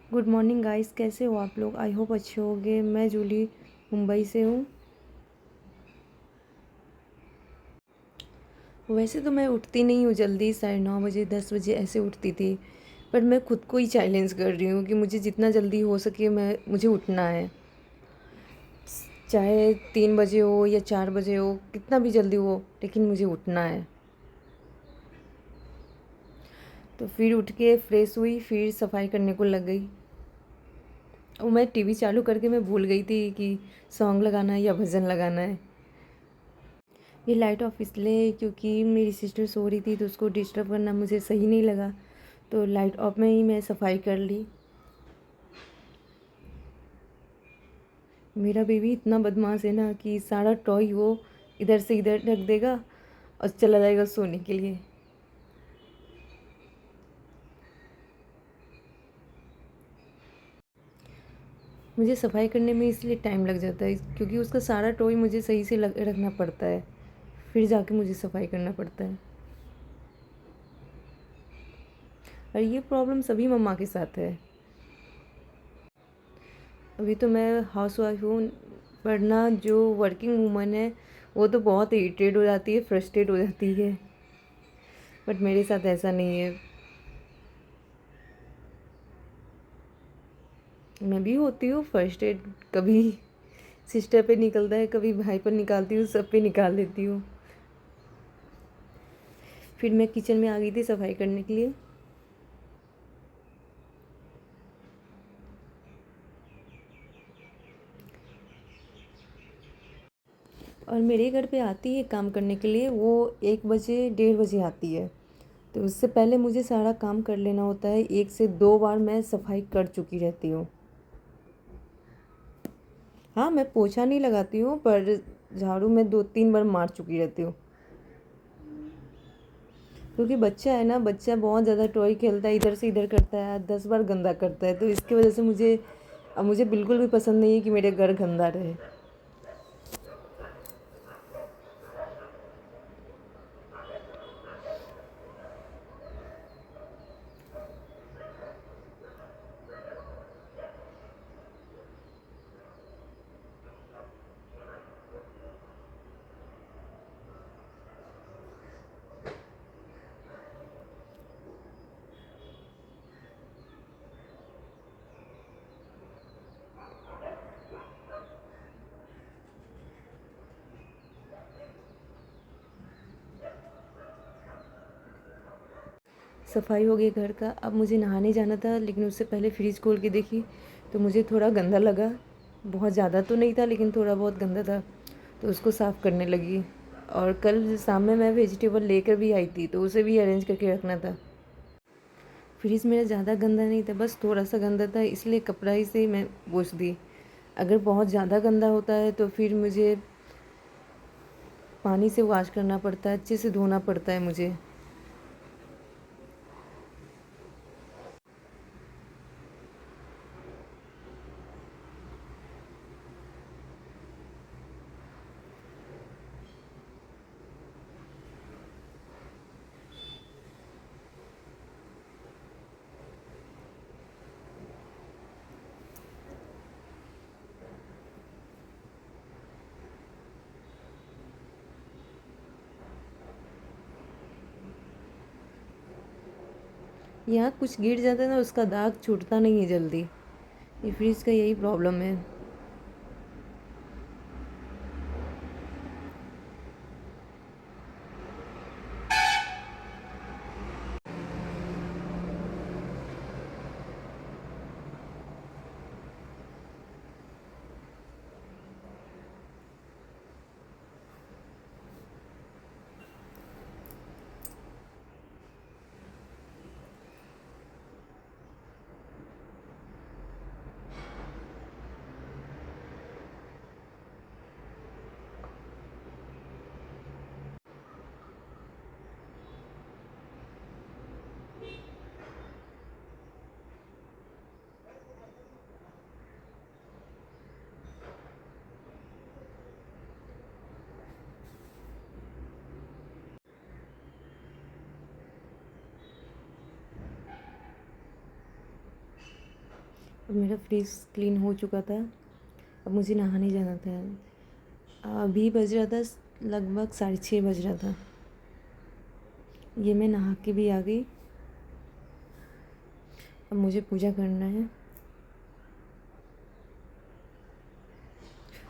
Good morning guys, कैसे हो आप लोग? आई होप अच्छे होंगे। मैं जूली मुंबई से हूँ। वैसे तो मैं उठती नहीं हूँ जल्दी, 9:30 बजे 10 बजे ऐसे उठती थी। पर मैं खुद को ही चैलेंज कर रही हूँ कि मुझे जितना जल्दी हो सके मुझे उठना है। चाहे 3 बजे हो या 4 बजे हो, कितना भी जल्दी हो, लेकिन मुझे उठना है। तो फिर उठ के फ्रेश हुई, फिर सफाई करने को लग गई। और मैं टीवी चालू करके मैं भूल गई थी कि सॉन्ग लगाना है या भजन लगाना है। ये लाइट ऑफ इसलिए क्योंकि मेरी सिस्टर सो रही थी, तो उसको डिस्टर्ब करना मुझे सही नहीं लगा। तो लाइट ऑफ में ही मैं सफाई कर ली। मेरा बेबी इतना बदमाश है ना कि सारा टॉय वो इधर से इधर ढक देगा और चला जाएगा सोने के लिए। मुझे सफाई करने में इसलिए टाइम लग जाता है क्योंकि उसका सारा टॉय मुझे सही से रखना पड़ता है, फिर जाके मुझे सफाई करना पड़ता है। और ये प्रॉब्लम सभी मम्मा के साथ है। अभी तो मैं हाउस वाइफ हूँ, वरना जो वर्किंग वूमन है वो तो बहुत इरिटेट हो जाती है, फ्रस्ट्रेट हो जाती है। बट मेरे साथ ऐसा नहीं है। मैं भी होती हूँ फ्रस्ट्रेट, कभी सिस्टर पे निकलता है, कभी भाई पर निकालती हूँ, सब पे निकाल देती हूँ। फिर मैं किचन में आ गई थी सफाई करने के लिए। और मेरे घर पे आती है काम करने के लिए, वो 1 बजे 1:30 बजे आती है। तो उससे पहले मुझे सारा काम कर लेना होता है। 1 से 2 बार मैं सफाई कर चुकी रहती हूँ। हाँ, मैं पोछा नहीं लगाती हूँ, पर झाड़ू मैं 2-3 बार मार चुकी रहती हूँ। क्योंकि बच्चा है ना, बच्चा बहुत ज़्यादा टॉय खेलता है, इधर से इधर करता है, 10 बार गंदा करता है। तो इसकी वजह से मुझे बिल्कुल भी पसंद नहीं है कि मेरे घर गंदा रहे। सफाई हो गई घर का। अब मुझे नहाने जाना था, लेकिन उससे पहले फ्रिज खोल के देखी तो मुझे थोड़ा गंदा लगा। बहुत ज़्यादा तो नहीं था, लेकिन थोड़ा बहुत गंदा था। तो उसको साफ़ करने लगी। और कल शाम में मैं वेजिटेबल लेकर भी आई थी, तो उसे भी अरेंज करके रखना था। फ्रिज मेरा ज़्यादा गंदा नहीं था, बस थोड़ा सा गंदा था, इसलिए कपड़ा ही से मैं पोंछ दी। अगर बहुत ज़्यादा गंदा होता है तो फिर मुझे पानी से वॉश करना पड़ता है, अच्छे से धोना पड़ता है मुझे। यहाँ कुछ गिर जाता है ना, उसका दाग छूटता नहीं है जल्दी। ये फ्रिज का यही प्रॉब्लम है। अब मेरा फ्रिज क्लीन हो चुका था। अब मुझे नहाने जाना था। अभी बज रहा था लगभग 6:30 बज रहा था। ये मैं नहा के भी आ गई। अब मुझे पूजा करना है।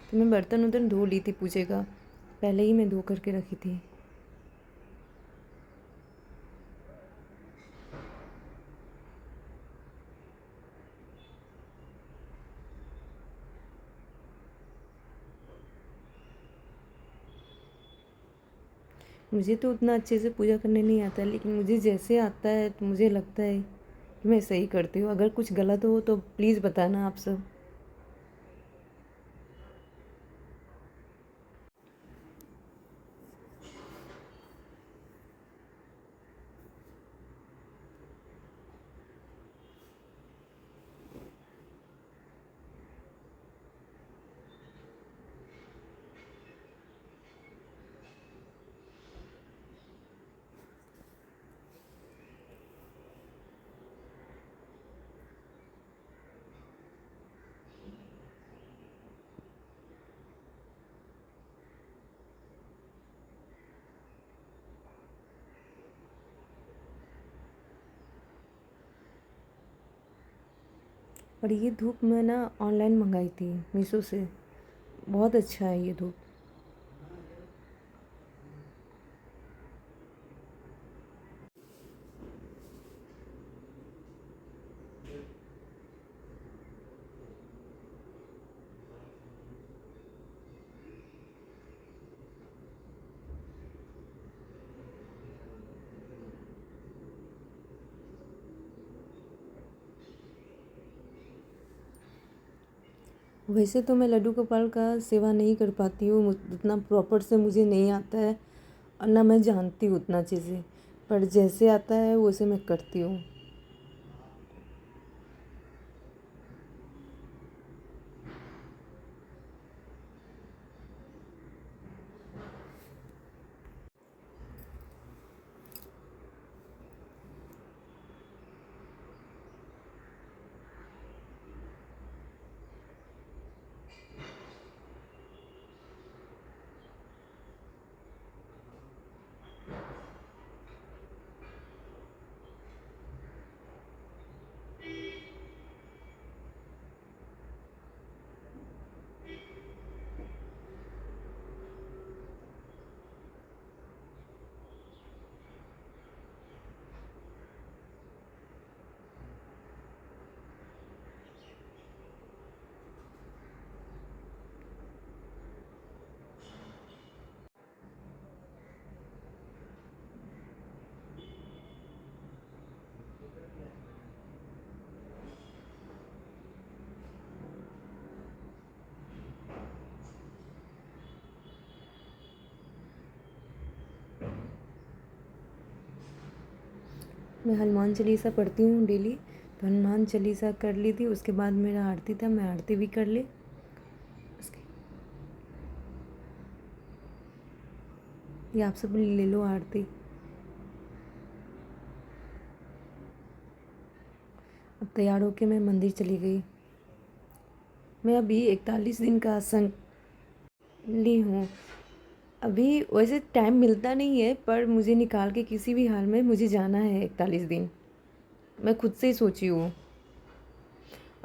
तो मैं बर्तन उर्तन धो ली थी पूजे का, पहले ही मैं धो करके रखी थी। मुझे तो उतना अच्छे से पूजा करने नहीं आता है, लेकिन मुझे जैसे आता है तो मुझे लगता है कि मैं सही करती हूँ। अगर कुछ गलत हो तो प्लीज़ बताना आप सब। और ये धूप मैं ना ऑनलाइन मंगाई थी मीशो से। बहुत अच्छा है ये धूप। वैसे तो मैं लड्डू गोपाल का सेवा नहीं कर पाती हूँ, उतना प्रॉपर से मुझे नहीं आता है और ना मैं जानती हूँ उतना चीज़ें, पर जैसे आता है वैसे मैं करती हूँ। मैं हनुमान चालीसा पढ़ती हूँ डेली, तो हनुमान चालीसा कर ली थी। उसके बाद मेरा आरती था, मैं आरती भी कर ली। उसके ये आप सब ले लो आरती। अब तैयार होके मैं मंदिर चली गई। मैं अभी 41 दिन का आसन ली हूँ। अभी वैसे टाइम मिलता नहीं है, पर मुझे निकाल के किसी भी हाल में मुझे जाना है 41 दिन। मैं खुद से ही सोची हूँ।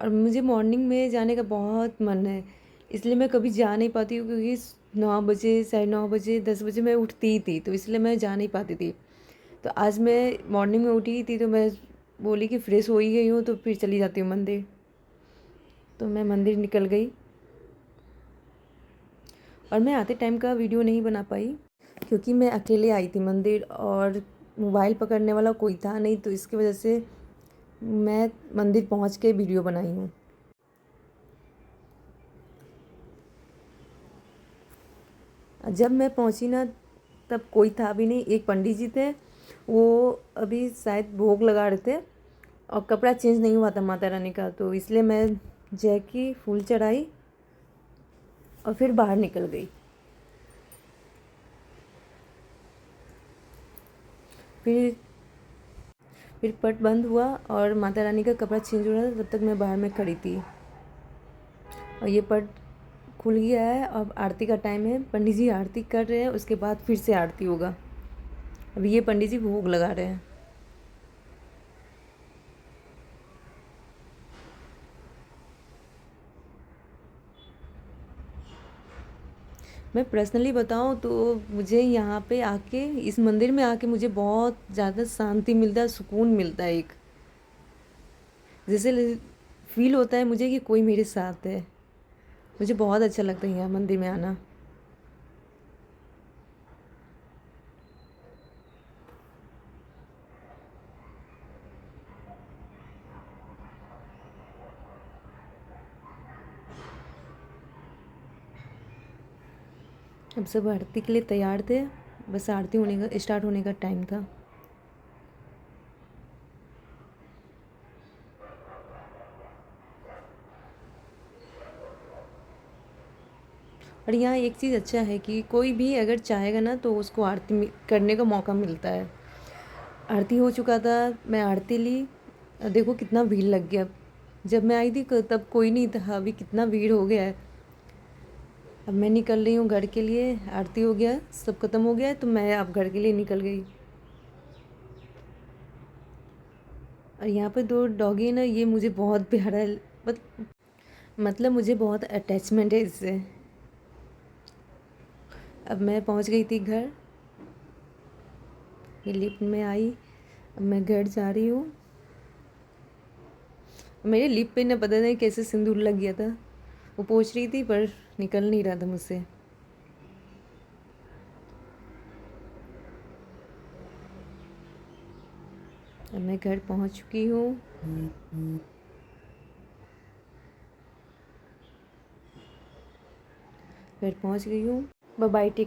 और मुझे मॉर्निंग में जाने का बहुत मन है, इसलिए मैं कभी जा नहीं पाती हूँ, क्योंकि 9 बजे, 9:30 बजे, 10 बजे मैं उठती ही थी, तो इसलिए मैं जा नहीं पाती थी। तो आज मैं मॉर्निंग में उठी ही थी, तो मैं बोली कि फ्रेश हो ही गई हूँ तो फिर चली जाती हूँ मंदिर। तो मैं मंदिर निकल गई और मैं आते टाइम का वीडियो नहीं बना पाई, क्योंकि मैं अकेले आई थी मंदिर और मोबाइल पकड़ने वाला कोई था नहीं, तो इसकी वजह से मैं मंदिर पहुँच के वीडियो बनाई हूँ। जब मैं पहुंची ना, तब कोई था भी नहीं। एक पंडित जी थे, वो अभी शायद भोग लगा रहे थे और कपड़ा चेंज नहीं हुआ था माता रानी का, तो इसलिए मैं जय की फूल चढ़ाई और फिर बाहर निकल गई। फिर फिर पट बंद हुआ और माता रानी का कपड़ा चेंज हो रहा था, तब तक मैं बाहर में खड़ी थी। और ये पट खुल गया है। अब आरती का टाइम है, पंडित जी आरती कर रहे हैं, उसके बाद फिर से आरती होगा। अभी ये पंडित जी भोग लगा रहे हैं। मैं पर्सनली बताऊँ तो मुझे यहाँ पे आके, इस मंदिर में आके मुझे बहुत ज़्यादा शांति मिलता है, सुकून मिलता है। एक जैसे फील होता है मुझे कि कोई मेरे साथ है। मुझे बहुत अच्छा लगता है यहाँ मंदिर में आना। अब सब आरती के लिए तैयार थे, बस आरती होने का, स्टार्ट होने का टाइम था। और यहाँ एक चीज़ अच्छा है कि कोई भी अगर चाहेगा ना तो उसको आरती करने का मौका मिलता है। आरती हो चुका था, मैं आरती ली, देखो कितना भीड़ लग गया। जब मैं आई थी तब कोई नहीं था, अभी कितना भीड़ हो गया है। अब मैं निकल रही हूँ घर के लिए, आरती हो गया, सब खत्म हो गया है, तो मैं अब घर के लिए निकल गई। और यहाँ पे दो डॉगी है ना, ये मुझे बहुत प्यारा है। मतलब मुझे बहुत अटैचमेंट है इससे। अब मैं पहुँच गई थी घर, ये लिफ्ट में आई, अब मैं घर जा रही हूँ। मेरे लिप पे ना पता नहीं कैसे सिंदूर लग गया था, वो पोंछ रही थी पर निकल नहीं रहा था मुझसे। अब मैं घर पहुँच चुकी हूँ। घर पहुँच गई हूँ। Bye bye, take